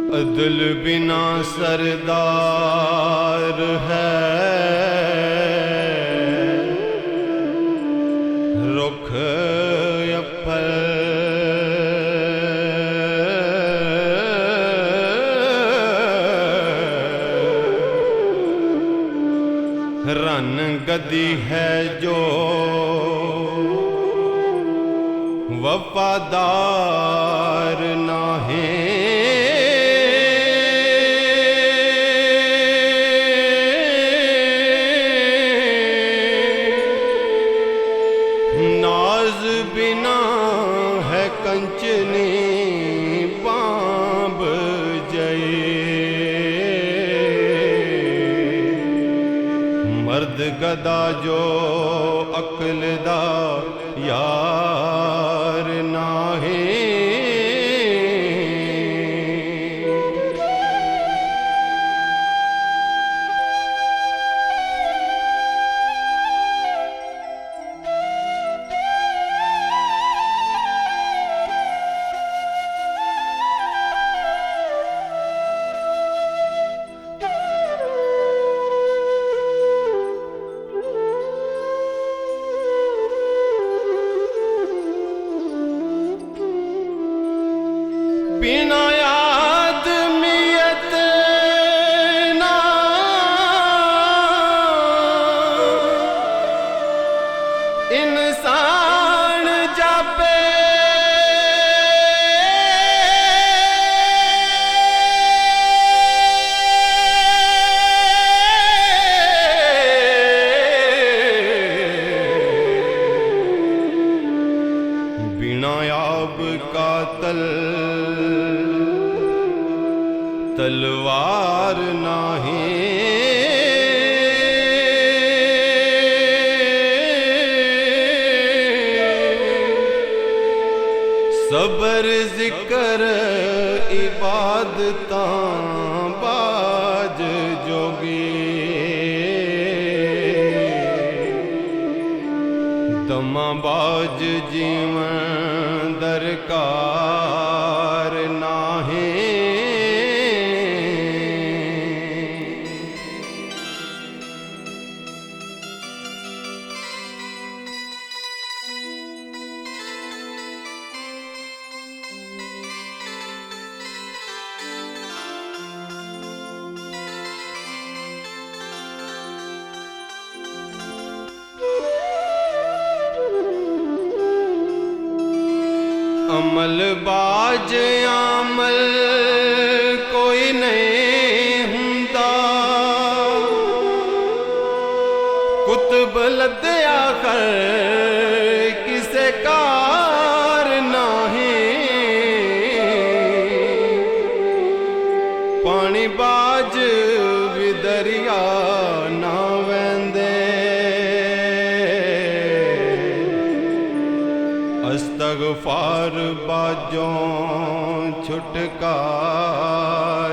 अदल बिना सरदार है, रुख अप्पल रन गदी है जो वफादार नाहे। नाज बिना है कंचनी बांब जये, मर्द गदा जो अकल दा यार नाहे। बिना आदमियत ना इंसान जापे, बिना आब का तलवार नाही। सबर जिक्र इबादतां बाज जोगी, दमा बाज जीवन दरकार नाहे। अमल बाज आमल कोई नहीं हुंदा, कुतब लद्या कर किसे कार नाही। पानी बाज भी दरिया ना वेंदे, अस्तगफार बाजों छुटकार